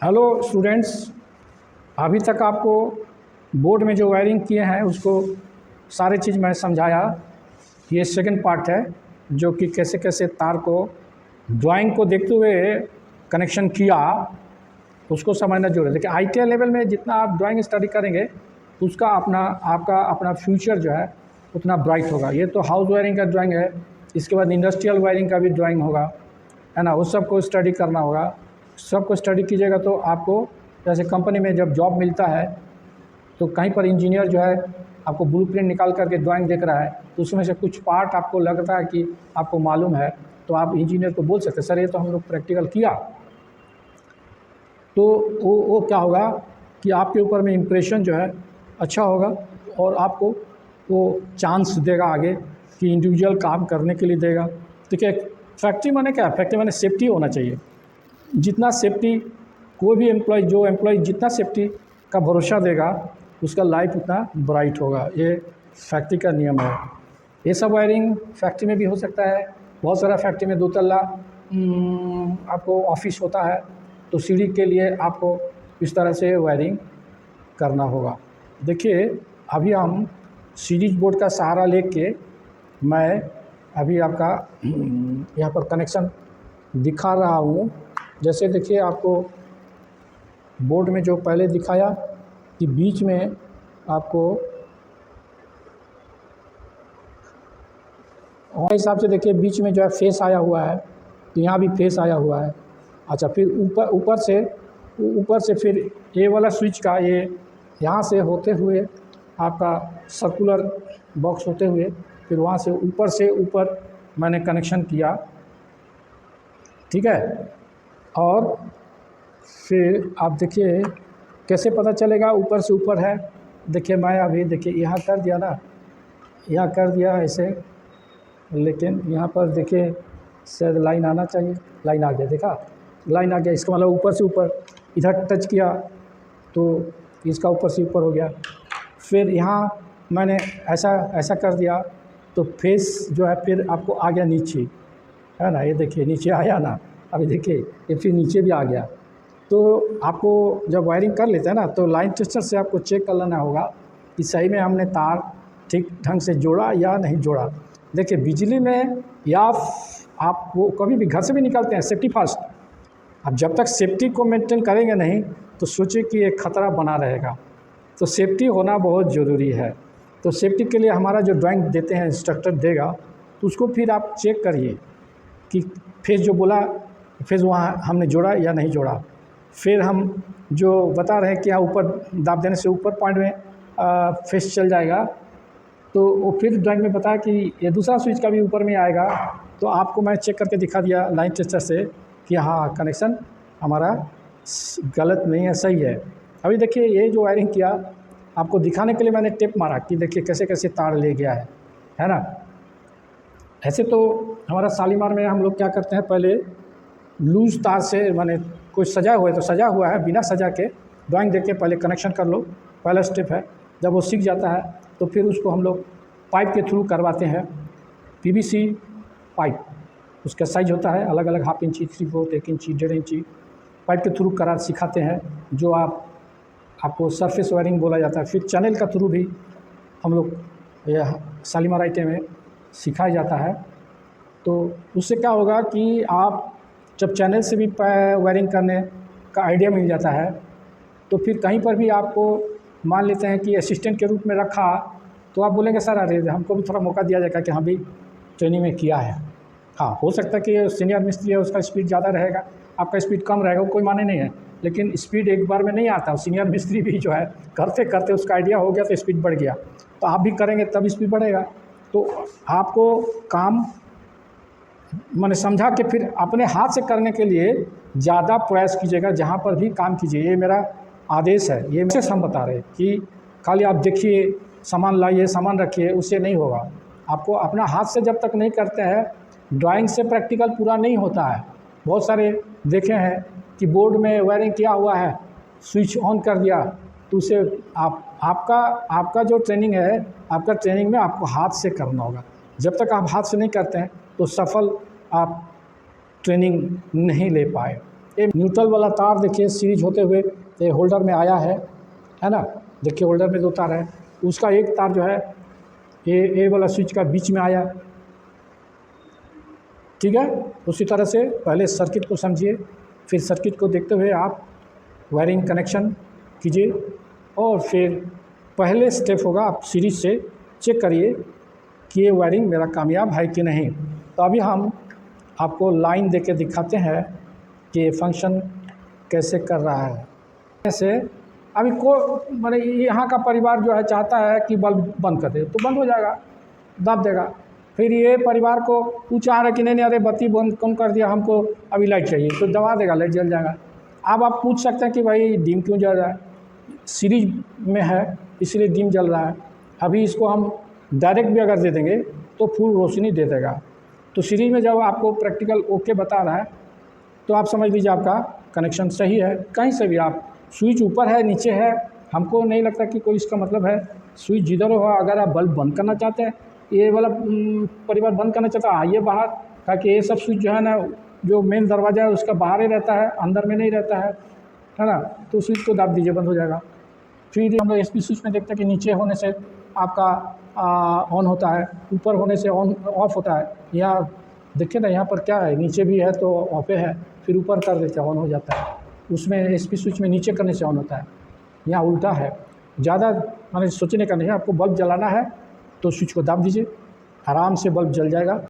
Hello students, अभी तक आपको बोर्ड में जो वायरिंग किए हैं उसको सारी चीज़ मैं समझाया। ये सेकंड पार्ट है जो कि कैसे कैसे तार को ड्राइंग को देखते हुए कनेक्शन किया, उसको समझना जरूरी है। देखिए आईटीआई लेवल में जितना आप ड्राइंग स्टडी करेंगे उसका आपका अपना फ्यूचर जो है उतना ब्राइट होगा। ये तो हाउस वायरिंग का ड्राइंग है, इसके बाद इंडस्ट्रियल वायरिंग का भी ड्राइंग होगा, है ना। उस सबको स्टडी करना होगा। सबको स्टडी कीजिएगा तो आपको जैसे कंपनी में जब जॉब मिलता है तो कहीं पर इंजीनियर जो है आपको ब्लूप्रिंट निकाल करके ड्राइंग देख रहा है तो उसमें से कुछ पार्ट आपको लगता है कि आपको मालूम है तो आप इंजीनियर को बोल सकते हैं, सर ये तो हम लोग प्रैक्टिकल किया। तो वो क्या होगा कि आपके ऊपर में इम्प्रेशन जो है अच्छा होगा और आपको वो चांस देगा आगे कि इंडिविजुअल काम करने के लिए देगा। देखिए फैक्ट्री माने क्या है? फैक्ट्री माने सेफ्टी होना चाहिए। जितना सेफ्टी कोई भी जो एम्प्लॉय जितना सेफ्टी का भरोसा देगा उसका लाइफ उतना ब्राइट होगा। ये फैक्ट्री का नियम है। ये सब वायरिंग फैक्ट्री में भी हो सकता है। बहुत सारा फैक्ट्री में दो तल्ला आपको ऑफिस होता है तो सीढ़ी के लिए आपको इस तरह से वायरिंग करना होगा। देखिए अभी हम सीरीज बोर्ड का सहारा लेके मैं अभी आपका यहाँ पर कनेक्शन दिखा रहा हूँ। जैसे देखिए आपको बोर्ड में जो पहले दिखाया कि बीच में आपको और हिसाब से देखिए बीच में जो है फेस आया हुआ है तो यहाँ भी फेस आया हुआ है। अच्छा फिर ऊपर से फिर ये वाला स्विच का ये यहाँ से होते हुए आपका सर्कुलर बॉक्स होते हुए फिर वहाँ से ऊपर मैंने कनेक्शन किया, ठीक है। और फिर आप देखिए कैसे पता चलेगा ऊपर से ऊपर है। देखिए मैं अभी देखिए यहाँ कर दिया ना, यहाँ कर दिया ऐसे, लेकिन यहाँ पर देखिए शायद लाइन आना चाहिए, लाइन आ गया, देखा लाइन आ गया। इसका मतलब ऊपर से ऊपर इधर टच किया तो इसका ऊपर से ऊपर हो गया। फिर यहाँ मैंने ऐसा कर दिया तो फेस जो है फिर आपको आ गया नीचे, है ना। ये देखिए नीचे आया ना, अभी देखिए ये फिर नीचे भी आ गया। तो आपको जब वायरिंग कर लेते हैं ना तो लाइन टेस्टर से आपको चेक कर लेना होगा कि सही में हमने तार ठीक ढंग से जोड़ा या नहीं जोड़ा। देखिए बिजली में या आप वो कभी भी घर से भी निकलते हैं, सेफ्टी फर्स्ट। अब जब तक सेफ्टी को मेंटेन करेंगे नहीं तो सोचिए कि एक ख़तरा बना रहेगा। तो सेफ्टी होना बहुत ज़रूरी है। तो सेफ्टी के लिए हमारा जो ड्राइंग देते हैं इंस्ट्रक्टर देगा तो उसको फिर आप चेक करिए कि फेस जो बोला फेस वहाँ हमने जोड़ा या नहीं जोड़ा। फिर हम जो बता रहे हैं कि यहाँ ऊपर दाब देने से ऊपर पॉइंट में फेस चल जाएगा तो वो फिर ड्राइंग में बताया कि ये दूसरा स्विच का भी ऊपर में आएगा। तो आपको मैं चेक करके दिखा दिया लाइन टेस्टर से कि हाँ कनेक्शन हमारा गलत नहीं है, सही है। अभी देखिए ये जो वायरिंग किया आपको दिखाने के लिए मैंने टेप मारा कि देखिए कैसे कैसे तार ले गया है ना। ऐसे तो हमारा शालीमार में हम लोग क्या करते हैं, पहले लूज तार से माने कोई सजा हुआ है तो सजा हुआ है, बिना सजा के ड्राइंग देख के पहले कनेक्शन कर लो, पहला स्टेप है। जब वो सीख जाता है तो फिर उसको हम लोग पाइप के थ्रू करवाते हैं। पीवीसी पाइप, उसका साइज होता है अलग अलग, 1/2 इंची, 3/4, 1 इंची, 1.5 इंची पाइप के थ्रू करा सिखाते हैं, जो आपको सरफेस वायरिंग बोला जाता है। फिर चैनल का थ्रू भी हम लोग यह शालीमार आईटीआई में सिखाया जाता है। तो उससे क्या होगा कि आप जब चैनल से भी वायरिंग करने का आइडिया मिल जाता है तो फिर कहीं पर भी आपको मान लेते हैं कि असिस्टेंट के रूप में रखा तो आप बोलेंगे सर अरे हमको भी थोड़ा मौका दिया जाएगा कि हम भी ट्रेनिंग में किया है। हाँ हो सकता है कि सीनियर मिस्त्री है उसका स्पीड ज़्यादा रहेगा, आपका स्पीड कम रहेगा, कोई माने नहीं है, लेकिन स्पीड एक बार में नहीं आता। सीनियर मिस्त्री भी जो है करते करते उसका आइडिया हो गया तो स्पीड बढ़ गया, तो आप भी करेंगे तब स्पीड बढ़ेगा। तो आपको काम मैंने समझा कि फिर अपने हाथ से करने के लिए ज़्यादा प्रयास कीजिएगा, जहाँ पर भी काम कीजिए। ये मेरा आदेश है, ये मैसेज हम बता रहे हैं कि खाली आप देखिए सामान लाइए सामान रखिए, उससे नहीं होगा। आपको अपना हाथ से जब तक नहीं करते हैं, ड्राइंग से प्रैक्टिकल पूरा नहीं होता है। बहुत सारे देखे हैं कि बोर्ड में वायरिंग किया हुआ है, स्विच ऑन कर दिया तो उसे आपका जो ट्रेनिंग है, आपका ट्रेनिंग में आपको हाथ से करना होगा। जब तक आप हाथ से नहीं करते हैं तो सफल आप ट्रेनिंग नहीं ले पाए। ये न्यूट्रल वाला तार देखिए सीरीज होते हुए ये होल्डर में आया है ना। देखिए होल्डर में 2 तार है, उसका एक तार जो है ये वाला स्विच का बीच में आया, ठीक है। उसी तरह से पहले सर्किट को समझिए, फिर सर्किट को देखते हुए आप वायरिंग कनेक्शन कीजिए, और फिर पहले स्टेप होगा आप सीरीज से चेक करिए कि ये वायरिंग मेरा कामयाब है कि नहीं। तो अभी हम आपको लाइन देके दिखाते हैं कि ये फंक्शन कैसे कर रहा है। ऐसे अभी माने यहाँ का परिवार जो है चाहता है कि बल्ब बंद कर दे, तो बंद हो जाएगा, दब देगा। फिर ये परिवार को पूछा है कि नहीं अरे बत्ती बंद कम कर दिया, हमको अभी लाइट चाहिए, तो दबा देगा, लाइट जल जाएगा। अब आप पूछ सकते हैं कि भाई डिम क्यों जल रहा है, सीरीज में है इसलिए डिम जल रहा है। अभी इसको हम डायरेक्ट भी अगर दे देंगे तो फुल रोशनी दे देगा। तो सीरीज में जब आपको प्रैक्टिकल ओके बता रहा है तो आप समझ लीजिए आपका कनेक्शन सही है। कहीं से भी आप स्विच ऊपर है नीचे है, हमको नहीं लगता कि कोई इसका मतलब है स्विच जिधर हो। अगर आप बल्ब बंद करना चाहते हैं, ये वाला परिवार बंद करना चाहता है, आइए बाहर, ताकि ये सब स्विच जो है ना, जो मेन दरवाज़ा है उसका बाहर ही रहता है, अंदर में नहीं रहता है ना। तो स्विच को दाब दीजिए, बंद हो जाएगा। फिर हम लोग एसपी स्विच में देखते हैं कि नीचे होने से आपका ऑन होता है, ऊपर होने से ऑन ऑफ होता है। यहाँ देखिए ना, यहाँ पर क्या है, नीचे भी है तो ऑफ है, फिर ऊपर कर देते हैं ऑन हो जाता है। उसमें एसपी स्विच में नीचे करने से ऑन होता है, यहाँ उल्टा है। ज़्यादा माने सोचने का नहीं है, आपको बल्ब जलाना है तो स्विच को दाब दीजिए, आराम से बल्ब जल जाएगा।